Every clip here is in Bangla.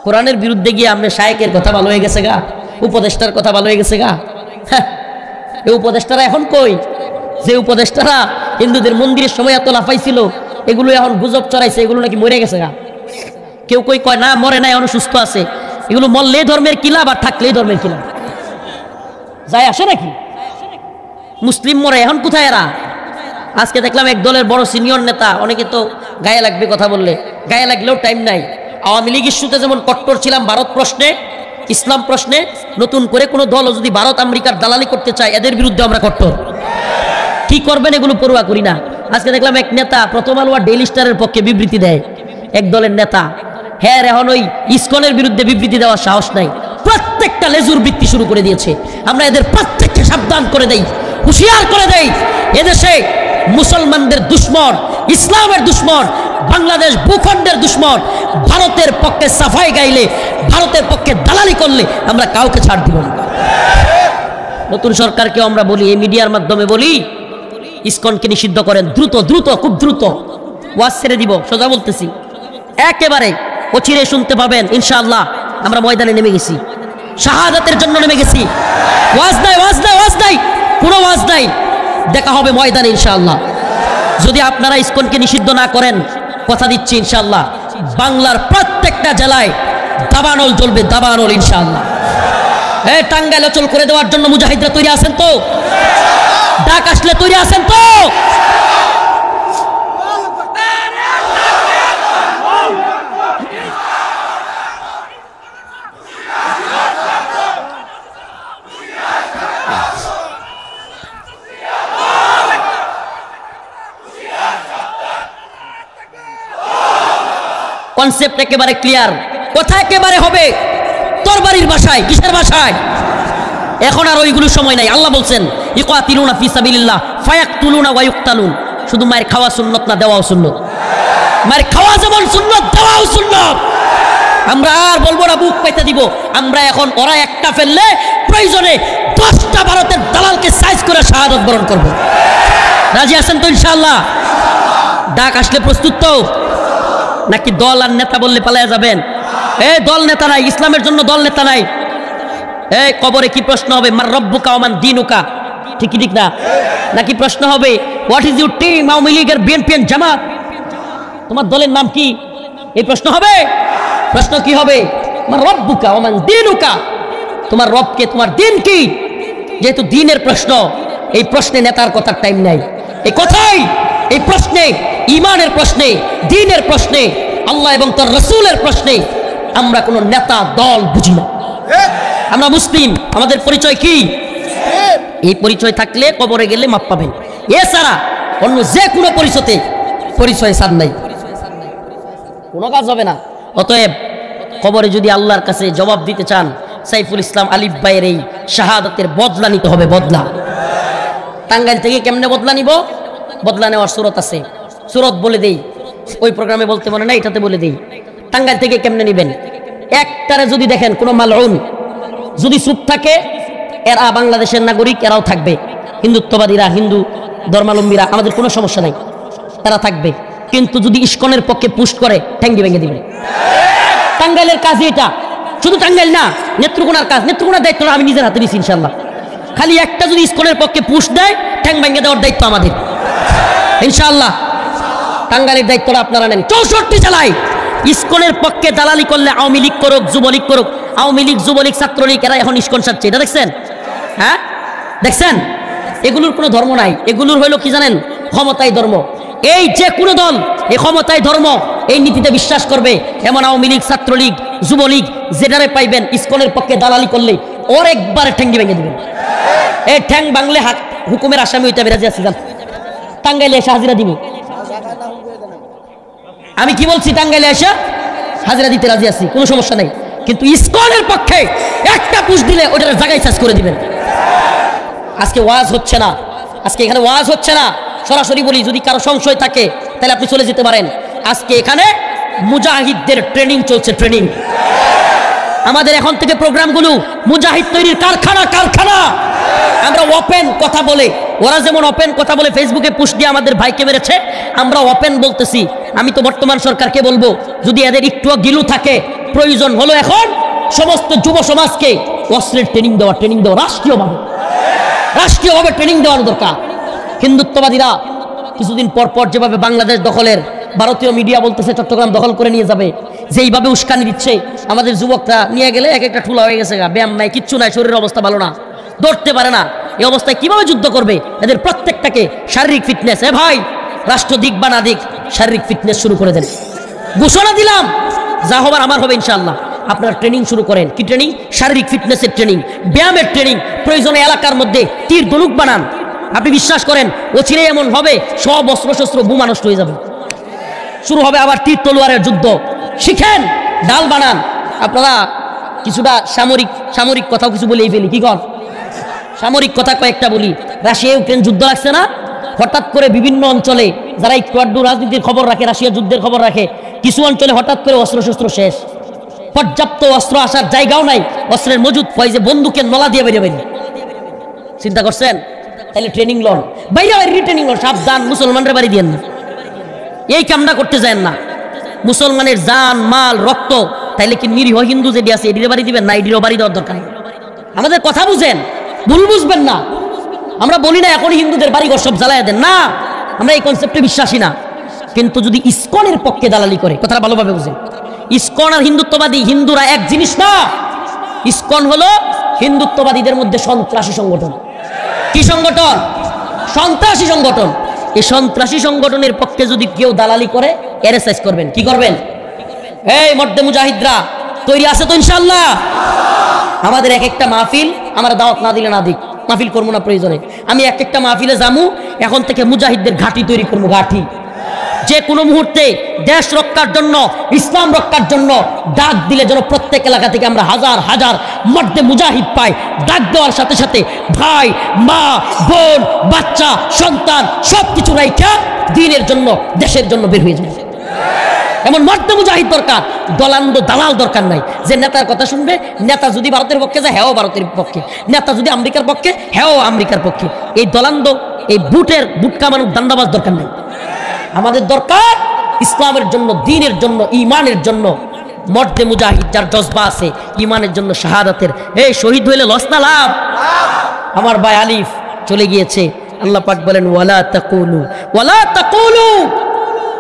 কোরআনের বিরুদ্ধে গিয়ে আমরা শায়েকের কথা ভালো হয়ে গেছে গা, উপদেষ্টার কথা ভালো হয়ে গেছে গা। হ্যাঁ, এই উপদেষ্টারা এখন কই? যে উপদেষ্টারা হিন্দুদের মন্দিরের সময় এত লাফাইছিল, এগুলো এখন গুজব চড়াইছে, এগুলো নাকি মরে গেছে গা। কেউ কই কয় না মরে নাই, এখন সুস্থ আছে। এগুলো মরলে ধর্মের কি লাভ আর থাকলেই ধর্মের কি লাভ? যায় আসে নাকি? মুসলিম মরে এখন কোথায় এরা? আজকে দেখলাম এক দলের বড় সিনিয়র নেতা, অনেকে তো গায়ে লাগবে কথা বললে, গায়ে লাগলেও টাইম নাই। আওয়ামী লীগ ইস্যুতে যেমন কট্টর ছিলাম ভারত প্রশ্নে, ইসলাম প্রশ্নে, নতুন করে কোনো দল যদি ভারত আমেরিকার দালালি করতে চায় এদের বিরুদ্ধে আমরা কট্টর। কি করবেন এগুলো পরোয়া করি না। আজকে দেখলাম এক নেতা প্রথম আলো আর ডেইলি স্টারের পক্ষে বিবৃতি দেয়, এক দলের নেতা। হ্যাঁ, এখন ওই ইসকনের বিরুদ্ধে বিবৃতি দেওয়ার সাহস নাই, প্রত্যেকটা লেজুর বৃত্তি শুরু করে দিয়েছে। আমরা এদের প্রত্যেককে সাবধান করে দেই, হুঁশিয়ার করে দেই, এদেশে মুসলমানদের দুশ্মন, ইসলামের দুশ্মন, বাংলাদেশ ভূখণ্ডের দুশ্মন। ভারতের পক্ষে সাফাই গাইলে, ভারতের পক্ষে দালালি করলে আমরা কাউকে ছাড় দিব না। নতুন সরকারকে আমরা বলি, এই মিডিয়ার মাধ্যমে বলি, ইসকনকে নিষিদ্ধ করেন দ্রুত দ্রুত, খুব দ্রুত। ওয়াজ ছেড়ে দিব, সোজা বলতেছি, একেবারে অচিরে শুনতে পাবেন ইনশাআল্লাহ। আমরা ময়দানে নেমে গেছি, শাহাদাতের জন্য নেমে গেছি। ওয়াজ নাই, ওয়াজ নাই, ওয়াজ নাই, কোনো ওয়াজ নাই, দেখা হবে ময়দানে ইনশাআল্লাহ। যদি আপনারা ইসকনকে নিষিদ্ধ না করেন, কথা দিচ্ছি ইনশাআল্লাহ বাংলার প্রত্যেকটা জেলায় দাবানল জ্বলবে, দাবানল ইনশাআল্লাহ। এই টাঙ্গাইল অচল করে দেওয়ার জন্য মুজাহিদরা তৈরি আছেন তো? ডাক আসলে তৈরি আছেন তো? কনসেপ্ট একেবারে ক্লিয়ার, কথা একেবারে হবে তরবারির ভাষায়। কিসের ভাষায়? এখন আর ওইগুলো সময় নাই। আল্লাহ বলছেন ইকাতিলুনা ফি সাবিলিল্লাহ ফায়াকতুলুনা ওয়া ইউকতালুন। শুধু মায়ের খাওয়া সুন্নত না, দেওয়াও সুন্নত। মায়ের খাওয়া যেমন সুন্নত, দেওয়াও সুন্নত। আমরা আর বলবো না বুক পেতে দিব। আমরা এখন ওরা একটা ফেললে প্রয়োজনে 10টা ভারতের দালালকে সাইজ করে শাহাদাত বরণ করব। রাজি আছেন তো ইনশাআল্লাহ? ডাক আসলে প্রস্তুত তো? নাকি দল আর নেতা বললে পালায়া যাবেন? এই দল নেতা নাই, ইসলামের জন্য দল নেতা নাই। এই কবরে কি প্রশ্ন হবে? মার রব্বুকা ওয়া মান দীনুকা, ঠিক কি ঠিক না? নাকি প্রশ্ন হবে what is your team, Awami লীগের, বিএনপি এন্ড জামাত, তোমার দলের নাম কি? এই প্রশ্ন হবে। প্রশ্ন কি হবে? মার রব্বুকা ওয়া মান দীনুকা, তোমার রবকে, তোমার দিন কি? যেহেতু দিনের প্রশ্ন, এই প্রশ্নে নেতার কথার টাইম নাই। এই কথাই, এই প্রশ্নে, ইমানের প্রশ্নে, দ্বীনের প্রশ্নে, আল্লাহ এবং তার রাসূলের প্রশ্নে আমরা কোনো নেতা দল বুঝি না। আমরা মুসলিম, আমাদের পরিচয় কি? এই পরিচয় থাকলে কবরে গেলে মাপ পাবেন। এছাড়া অন্য যে কোনো পরিচয় সার নাই, কোনো কাজ হবে না। অতএব কবরে যদি আল্লাহর কাছে জবাব দিতে চান, সাইফুল ইসলাম আলিফ ভাইয়ের এই শাহাদাতের বদলা নিতে হবে। বদলা টাঙ্গাইল থেকে কেমনে বদলা নিব? বদলা নেওয়ার সুরত আছে, সুরত বলে দেই। ওই প্রোগ্রামে বলতে মনে নাই, এটাতে বলে দেই। টাঙ্গাইল থেকে কেমনে নিবেন? একটারে যদি দেখেন কোনো মালউন যদি চুপ থাকে, এরা বাংলাদেশের নাগরিক, এরাও থাকবে। হিন্দুত্ববাদীরা, হিন্দু ধর্মাবলম্বীরা, আমাদের কোনো সমস্যা নাই, তারা থাকবে। কিন্তু যদি ইসকনের পক্ষে পুষ্ট করে, ঠ্যাঙ্গি ভেঙে দিবেন। টাঙ্গাইলের কাজ এটা, শুধু টাঙ্গাইল না, নেত্রকোনার কাজ, নেত্রকোনার দায়িত্বটা আমি নিজের হাতে নিয়েছি ইনশাআল্লাহ। খালি একটা যদি ইসকনের পক্ষে পুষ্ট দেয়, ঠ্যাং ভেঙে দেওয়ার দায়িত্ব আমাদের ইনশাআল্লাহ। টাঙ্গাইলের দায়িত্বটা আপনারা নেন। 64 জেলায় ইসকনের পক্ষে দালালি করলে, আওয়ামী লীগ করুক, যুবলীগ করুক, আওয়ামী লীগ, যুবলীগ, ছাত্রলীগ, এরা এখন ইসকন সাজছে। এটা দেখছেন? হ্যাঁ দেখছেন? এগুলোর কোনো ধর্ম নাই, এগুলোর হইলো কি জানেন? ক্ষমতাই ধর্ম। এই যে কোনো দল এই ক্ষমতাই ধর্ম, এই নীতিতে বিশ্বাস করবে। এমন আওয়ামী লীগ, ছাত্রলীগ, যুবলীগ যেটারে পাইবেন ইসকনের পক্ষে দালালি করলে ওর একবারে ঠ্যাঙ্গি ভেঙে দিবেন। এই ঠ্যাং বাংলে হুকুমের আসামি হইতে হবে। রাজি আছি? যান টাঙ্গাইলে এসে হাজিরা দিব। আমি কি বলছি? টাঙ্গাইলে এসে হাজিরা দিতে রাজি আছি, কোনো সমস্যা নাই। কিন্তু ইসকনের পক্ষে একটা পুশ দিলে ওটার জায়গায় চাষ করে দিবেন। আজকে ওয়াজ হচ্ছে না, আজকে এখানে ওয়াজ হচ্ছে না। সরাসরি বলি, যদি কারো সংশয় থাকে তাহলে আপনি চলে যেতে পারেন। আজকে এখানে মুজাহিদদের ট্রেনিং চলছে, ট্রেনিং। আমাদের এখন থেকে প্রোগ্রামগুলো মুজাহিদ তৈরির কারখানা, কারখানা। আমরা ওপেন কথা বলে, ওরা যেমন ওপেন কথা বলে ফেসবুকে পুশ দিয়ে আমাদের ভাইকে মেরেছে, আমরা ওপেন বলতেছি। আমি তো বর্তমান সরকারকে বলবো, যদি এদের একটুও গিলু থাকে প্রয়োজন হলো এখন সমস্ত যুব সমাজকে অস্ত্রের ট্রেনিং দেওয়া রাষ্ট্রীয়ভাবে ট্রেনিং দেওয়ার দরকার। হিন্দুত্ববাদীরা কিছুদিন পর পর যেভাবে বাংলাদেশ দখলের ভারতীয় মিডিয়া বলতেছে চট্টগ্রাম দখল করে নিয়ে যাবে, যেইভাবে উস্কানি দিচ্ছে, আমাদের যুবকরা নিয়ে গেলে এক একটা ঠুলা হয়ে গেছে, ব্যায়াম নাই, কিচ্ছু নাই, শরীরের অবস্থা ভালো না, দৌড়তে পারে না। এই অবস্থায় কিভাবে যুদ্ধ করবে? এদের প্রত্যেকটাকে শারীরিক ফিটনেস, ভাই রাষ্ট্র দিক বা না দিক শারীরিক ফিটনেস শুরু করে দেন। ঘোষণা দিলাম, যা হবার আমার হবে ইনশাআল্লাহ। আপনারা ট্রেনিং শুরু করেন। কি ট্রেনিং? শারীরিক ফিটনেসের ট্রেনিং, ব্যায়ামের ট্রেনিং। প্রয়োজনে এলাকার মধ্যে তীর ধনুক বানান। আপনি বিশ্বাস করেন অচিরেই এমন হবে সব অস্ত্র শস্ত্র বোমা নষ্ট হয়ে যাবে, শুরু হবে আবার তীর তলোয়ারের যুদ্ধ। শিখেন, ডাল বানান। আপনারা কিছুটা সামরিক কথাও কিছু বলেই ফেলি, কি কর সামরিক কথা কয়েকটা বলি। রাশিয়া ইউক্রেন যুদ্ধ লাগছে না, হঠাৎ করে বিভিন্ন অঞ্চলে যারা একটু আড্ডু রাজনীতির খবর রাখে, রাশিয়া যুদ্ধের খবর রাখে, কিছু অঞ্চলে হঠাৎ করে অস্ত্র শস্ত্র শেষ, পর্যাপ্ত অস্ত্র আসার জায়গাও নাই, অস্ত্রের মজুদ হয় যে বন্দুকের নলা দিয়ে বেরিয়ে বেরিয়ে। চিন্তা করছেন? তাহলে ট্রেনিং লন, বাইরে ট্রেনিং লন। সাবধান, মুসলমানরা বাড়ি দিয়েন না, এই কামনা করতে যায় না। মুসলমানের জান মাল রক্ত, তাইলে কি নিরীহ হিন্দু যেটি আছে এটির বাড়ি দিবেন না? এটিরও বাড়ি দেওয়ার দরকার নেই। আমাদের কথা বুঝেন, ভুল বুঝবেন না। আমরা বলি না এখন হিন্দুদের বাড়িঘর সব জ্বালায় দেন, না, আমরা এই কনসেপ্টে বিশ্বাসী না। কিন্তু যদি ইসকনের পক্ষে দালালি করে, কথাটা ভালোভাবে বুঝেন, ইসকন আর হিন্দুত্ববাদী, হিন্দুরা এক জিনিস না। ইসকন হলো হিন্দুত্ববাদীদের মধ্যে সন্ত্রাসী সংগঠন। কি সংগঠন? সন্ত্রাসী সংগঠন। এই সন্ত্রাসী সংগঠনের পক্ষে যদি কেউ দালালি করে, এরেসাইজ করবেন। কি করবেন? এই মর্দে মুজাহিদরা তৈরি আছে তো ইনশাআল্লাহ? আমাদের এক একটা মাহফিল, আমার দাওয়াত না দিলে না দিক, মাহফিল করবো না প্রয়োজনে। আমি এক একটা মাহফিলে যামু, এখন থেকে মুজাহিদদের ঘাঁটি তৈরি করবো। ঘাঁটি যে কোনো মুহূর্তে দেশ রক্ষার জন্য, ইসলাম রক্ষার জন্য ডাক দিলে যেন প্রত্যেক এলাকা থেকে আমরা হাজার হাজার মর্দে মুজাহিদ পাই। ডাক দেওয়ার সাথে সাথে ভাই, মা, বোন, বাচ্চা, সন্তান সব কিছু রাইখা দ্বীনের জন্য, দেশের জন্য বের হয়ে যাবে। এমন মর্দে মুজাহিদ দরকার, দলান্দ দালাল দরকার নাই। যে নেতার কথা শুনবে, নেতা যদি ভারতের পক্ষে যায়, হ্যাঁ ভারতের পক্ষে, নেতা যদি আমেরিকার পক্ষে, হ্যাঁ আমেরিকার পক্ষে। এই দলান্দ, এই বুট কামানোর দান্দাবাজ দরকার নাই। আমাদের দরকার ইসলামের জন্য, দ্বীনের জন্য, ঈমানের জন্য মর্দে মুজাহিদ, যার জজবা আছে ঈমানের জন্য, শাহাদাতের। এই শহীদ হইলে লস না লাভ? আমার ভাই আলিফ চলে গিয়েছে। আল্লাহ পাক বলেন ওয়ালা তাকুলু,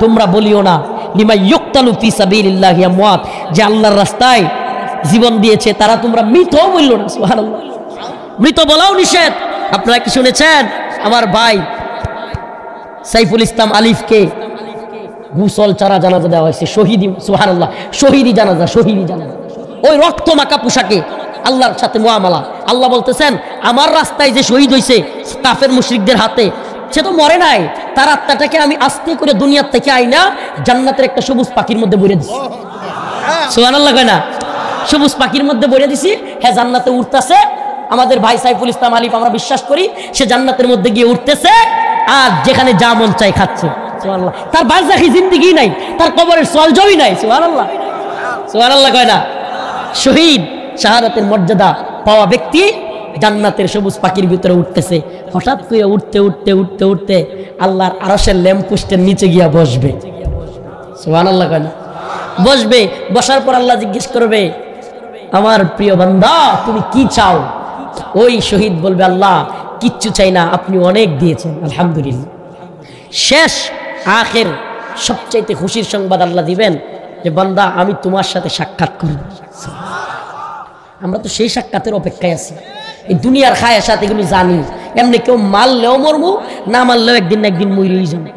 তোমরা বলিও না লিমা ইউকতালু ফি সাবিলিল্লাহি আমওয়াত, যে আল্লাহর রাস্তায় জীবন দিয়েছে তারা তোমরা মৃত বললো না। সুবহানাল্লাহ, মৃত বলাও নিষেধ। আপনারা কি শুনেছেন? আমার ভাই সাইফুল ইসলাম আলিফকে গোসল ছাড়া জানাজা দেওয়া হয়েছে। শহীদি, সুবহানাল্লাহ, শহীদি জানাজা। ওই রক্ত মাখা পোশাকে আল্লাহর সাথে মুআমালা। আল্লাহ বলতেছেন আমার রাস্তায় যে শহীদ হয়েছে কাফের মুশরিকদের হাতে, সে তো মরে নাই, তার আত্মাটাকে আমি আস্তে করে দুনিয়ার থেকে আইনা জান্নাতের একটা সবুজ পাখির মধ্যে ভরে দিছি। সুবহানাল্লাহ কয় না? সবুজ পাখির মধ্যে ভরে দিছি, হ্যাঁ জান্নাতে উঠতেছে। আমাদের ভাই সাইফুল ইসলাম আলিফ, আমরা বিশ্বাস করি সে জান্নাতের মধ্যে গিয়ে উঠতেছে, আর যেখানে যা মন চাই খাচ্ছে। সুবহানাল্লাহ, তার বারজাখী জিন্দেগি নাই, তার কবরের সওয়ালজবই নাই। সুবহানাল্লাহ, সুবহানাল্লাহ কয় না? শহীদ, শাহাদাতের মর্যাদা পাওয়া ব্যক্তি জান্নাতের সবুজ পাখির ভিতরে উঠতেছে। হঠাৎ করে উঠতে আল্লাহর আরশের ল্যাম্পপোস্টের নিচে গিয়া বসবে। সুবহানাল্লাহ কয় না? বসবে। বসার পর আল্লাহ জিজ্ঞেস করবে আমার প্রিয় বান্দা তুমি কি চাও? ওই শহীদ বলবে আল্লাহ কিচ্ছু চাই না, আপনি অনেক দিয়েছেন, আলহামদুলিল্লাহ। শেষ আখের সবচাইতে খুশির সংবাদ আল্লাহ দিবেন যে বান্দা আমি তোমার সাথে সাক্ষাৎ করব। আমরা তো সেই সাক্ষাতের অপেক্ষায় আছি। এই দুনিয়ার খায়ের সাথে এগুলো জানি, এমনি কেউ মারলেও মরবো, না মারলেও একদিন না একদিন মরেই যাবো।